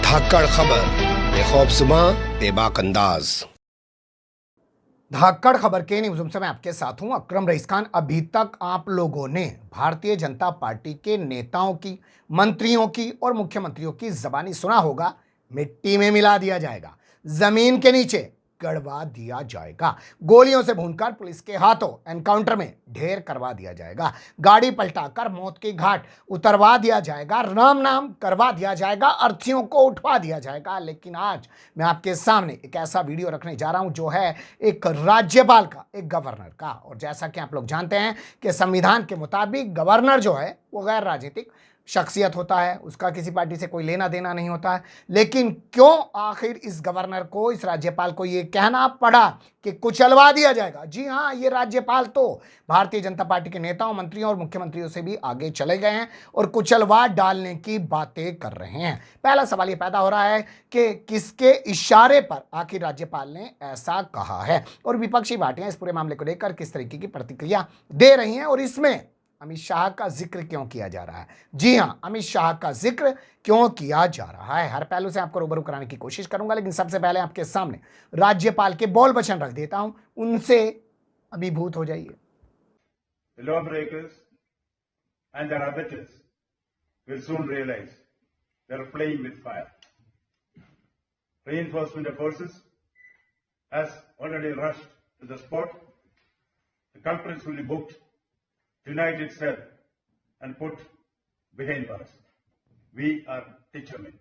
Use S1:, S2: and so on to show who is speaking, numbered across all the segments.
S1: धाकड़ खबर बेखौफजुमा बेबाक अंदाज।
S2: धाकड़ खबर के न्यूज़ से मैं आपके साथ हूं अकरम रईस खान। अभी तक आप लोगों ने भारतीय जनता पार्टी के नेताओं की, मंत्रियों की और मुख्यमंत्रियों की जबानी सुना होगा। मिट्टी में मिला दिया जाएगा, जमीन के नीचे गड़वा दिया जाएगा, गोलियों से भूनकर पुलिस के हाथों एनकाउंटर में ढेर करवा दिया जाएगा, गाड़ी पलटाकर मौत की घाट उतरवा दिया जाएगा, राम नाम करवा दिया जाएगा, अर्थीयों को उठवा दिया जाएगा। लेकिन आज मैं आपके सामने एक ऐसा वीडियो रखने जा रहा हूं जो है एक राज्यपाल का, एक गवर्नर का। और जैसा कि आप लोग जानते हैं कि संविधान के मुताबिक गवर्नर जो है वो गैर राजनीतिक शख्सियत होता है, उसका किसी पार्टी से कोई लेना देना नहीं होता है। लेकिन क्यों आखिर इस गवर्नर को, इस राज्यपाल को यह कहना पड़ा कि कुचलवा दिया जाएगा? जी हां, ये राज्यपाल तो भारतीय जनता पार्टी के नेताओं, मंत्रियों और मुख्यमंत्रियों से भी आगे चले गए हैं और कुचलवा डालने की बातें कर रहे हैं। पहला सवाल यह पैदा हो रहा है कि किसके इशारे पर आखिर राज्यपाल ने ऐसा कहा है और विपक्षी पार्टियां इस पूरे मामले को लेकर किस तरीके की प्रतिक्रिया दे रही हैं और इसमें अमित शाह का जिक्र क्यों किया जा रहा है। जी हां, अमित शाह का जिक्र क्यों किया जा रहा है, हर पहलू से आपको रूबरू कराने की कोशिश करूंगा। लेकिन सबसे पहले आपके सामने राज्यपाल के बोल वचन रख देता हूं, उनसे अभिभूत हो जाइए।
S3: law breakers and their abettors will soon realize they are playing with fire. Reinforcement of forces has already rushed to the spot. The culprits will be booked, unite itself and put behind bars. We are determined.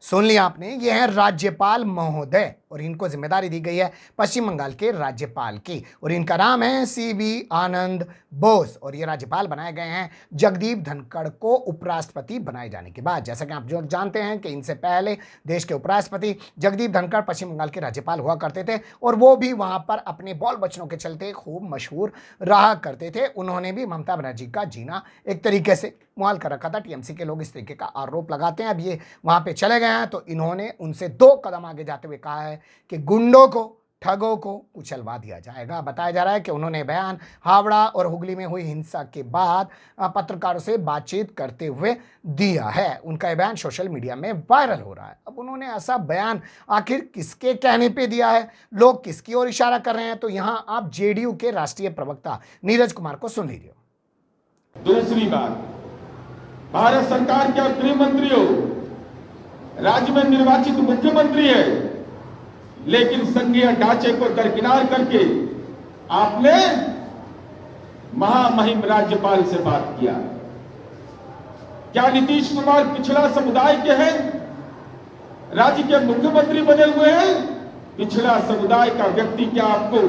S2: सुन लिया आपने, ये है राज्यपाल महोदय और इनको जिम्मेदारी दी गई है पश्चिम बंगाल के राज्यपाल की और इनका नाम है सीवी आनंद बोस और ये राज्यपाल बनाए गए हैं जगदीप धनखड़ को उपराष्ट्रपति बनाए जाने के बाद। जैसा कि आप जो जानते हैं कि इनसे पहले देश के उपराष्ट्रपति जगदीप धनखड़ पश्चिम बंगाल के राज्यपाल हुआ करते थे और वो भी वहां पर अपने बोल बचनों के चलते खूब मशहूर रहा करते थे। उन्होंने भी ममता बनर्जी का जीना एक तरीके से मुहाल कर रखा था। टीएमसी के लोग इस तरीके का आरोप लगाते हैं। अब ये वहां पे चले गए हैं तो इन्होंने उनसे 2 कदम आगे जाते हुए कहा है कि गुंडों को, ठगों को कुचलवा दिया जाएगा। बताया जा रहा है कि उन्होंने बयान हावड़ा और हुगली में हुई हिंसा के बाद पत्रकारों से बातचीत करते हुए दिया है। उनका यह बयान सोशल मीडिया में वायरल हो रहा है। अब उन्होंने ऐसा बयान आखिर किसके कहने पे दिया है, लोग किसकी ओर इशारा कर रहे हैं, तो यहां आप जेडीयू के राष्ट्रीय प्रवक्ता नीरज कुमार को सुन लीजिए।
S4: दूसरी बात, भारत सरकार के गृह मंत्री हो, राज्य में निर्वाचित मुख्यमंत्री है, लेकिन संघीय ढांचे को दरकिनार करके आपने महामहिम राज्यपाल से बात किया। क्या नीतीश कुमार पिछड़ा समुदाय के हैं, राज्य के मुख्यमंत्री बने हुए हैं? पिछड़ा समुदाय का व्यक्ति क्या आपको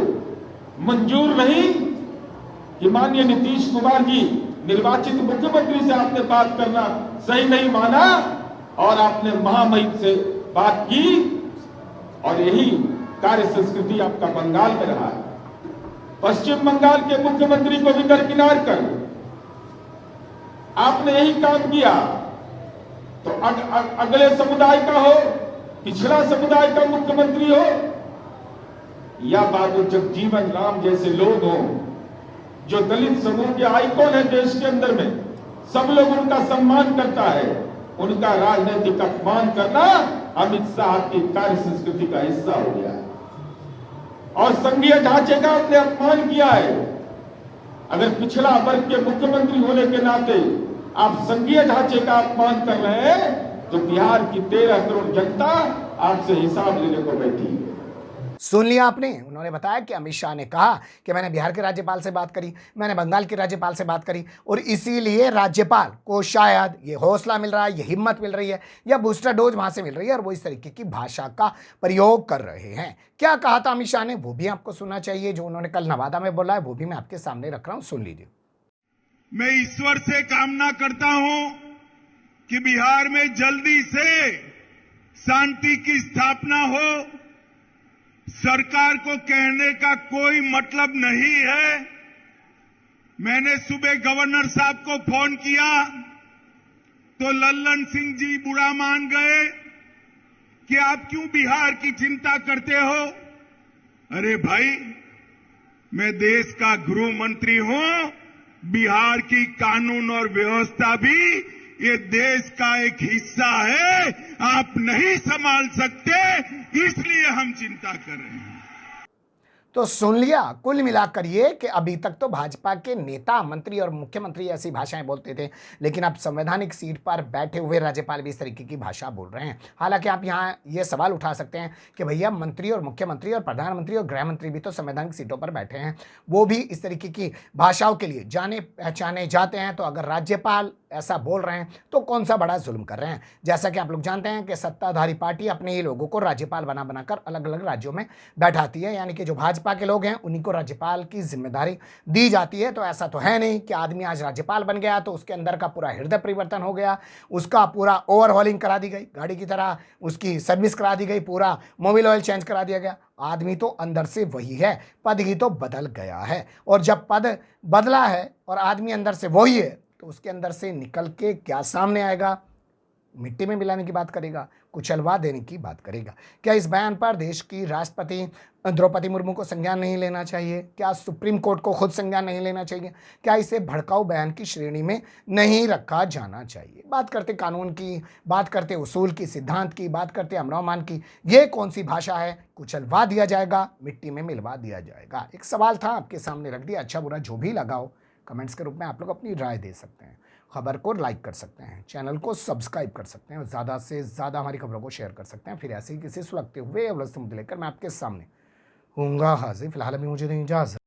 S4: मंजूर नहीं कि माननीय नीतीश कुमार जी निर्वाचित मुख्यमंत्री से आपने बात करना सही नहीं माना और आपने महामहिम से बात की और यही कार्य संस्कृति आपका बंगाल में रहा है। पश्चिम बंगाल के मुख्यमंत्री को भी दरकिनार कर आपने यही काम किया तो अगले समुदाय का हो, पिछड़ा समुदाय का मुख्यमंत्री हो या बाबू जगजीवन राम जैसे लोग हो जो दलित समूह के आइकॉन है देश के अंदर में, सब लोग उनका सम्मान करता है, उनका राजनीतिक अपमान करना अमित शाह की कार्य संस्कृति का हिस्सा हो गया है और संघीय ढांचे का आपने अपमान किया है। अगर पिछड़ा वर्ग के मुख्यमंत्री होने के नाते आप संघीय ढांचे का अपमान कर रहे हैं तो बिहार की 13 करोड़ जनता आपसे हिसाब लेने को बैठी है।
S2: सुन लिया आपने, उन्होंने बताया कि अमित शाह ने कहा कि मैंने बिहार के राज्यपाल से बात करी, मैंने बंगाल के राज्यपाल से बात करी और इसीलिए राज्यपाल को शायद ये हौसला मिल रहा है, ये हिम्मत मिल रही है या बूस्टर डोज वहां से मिल रही है और वो इस तरीके की भाषा का प्रयोग कर रहे हैं। क्या कहा था अमित शाह ने, वो भी आपको सुनना चाहिए। जो उन्होंने कल नवादा में बोला है वो भी मैं आपके सामने रख रहा हूं, सुन लीजिए।
S5: मैं ईश्वर से कामना करता हूं कि बिहार में जल्दी से शांति की स्थापना हो। सरकार को कहने का कोई मतलब नहीं है। मैंने सुबह गवर्नर साहब को फोन किया तो लल्लन सिंह जी बुरा मान गए कि आप क्यों बिहार की चिंता करते हो। अरे भाई, मैं देश का गृह मंत्री हूं, बिहार की कानून और व्यवस्था भी ये देश का एक हिस्सा है, आप नहीं संभाल सकते, इसलिए हम चिंता कर रहे हैं।
S2: तो सुन लिया कुल मिलाकर ये कि अभी तक तो भाजपा के नेता, मंत्री और मुख्यमंत्री ऐसी भाषाएं बोलते थे, लेकिन अब संवैधानिक सीट पर बैठे हुए राज्यपाल भी इस तरीके की भाषा बोल रहे हैं। हालांकि आप यहाँ ये सवाल उठा सकते हैं कि भैया मंत्री और मुख्यमंत्री और प्रधानमंत्री और गृह मंत्री भी तो संवैधानिक सीटों पर बैठे हैं, वो भी इस तरीके की भाषाओं के लिए जाने पहचाने जाते हैं, तो अगर राज्यपाल ऐसा बोल रहे हैं तो कौन सा बड़ा जुल्म कर रहे हैं। जैसा कि आप लोग जानते हैं कि सत्ताधारी पार्टी अपने ही लोगों को राज्यपाल बना बनाकर अलग अलग राज्यों में बैठाती है, यानी कि जो भाजपा के लोग हैं उन्हीं को राज्यपाल की जिम्मेदारी दी जाती है। तो ऐसा तो है नहीं कि आदमी आज राज्यपाल बन गया तो उसके अंदर का पूरा हृदय परिवर्तन हो गया, उसका पूरा ओवरहॉलिंग करा दी गई, गाड़ी की तरह उसकी सर्विस करा दी गई, पूरा मोबिल ऑयल चेंज करा दिया गया। आदमी तो अंदर से वही है, पद ही तो बदल गया है। और जब पद बदला है और आदमी अंदर से वही है तो उसके अंदर से निकल के क्या सामने आएगा? मिट्टी में मिलाने की बात करेगा, कुचलवा देने की बात करेगा। क्या इस बयान पर देश की राष्ट्रपति द्रौपदी मुर्मू को संज्ञान नहीं लेना चाहिए? क्या सुप्रीम कोर्ट को खुद संज्ञान नहीं लेना चाहिए? क्या इसे भड़काऊ बयान की श्रेणी में नहीं रखा जाना चाहिए? बात करते कानून की, बात करते उसूल की, सिद्धांत की, बात करते अमरमान की, ये कौन सी भाषा है? कुचलवा दिया जाएगा, मिट्टी में मिलवा दिया जाएगा। एक सवाल था, आपके सामने रख दिया। अच्छा बुरा जो भी लगा हो, कमेंट्स के रूप में आप लोग अपनी राय दे सकते हैं। खबर को लाइक कर सकते हैं, चैनल को सब्सक्राइब कर सकते हैं और ज़्यादा से ज़्यादा हमारी खबरों को शेयर कर सकते हैं। फिर ऐसे ही किसी सुलगते हुए मुद्दे लेकर मैं आपके सामने होऊंगा हाजिर। फिलहाल अभी मुझे दें इजाज़त।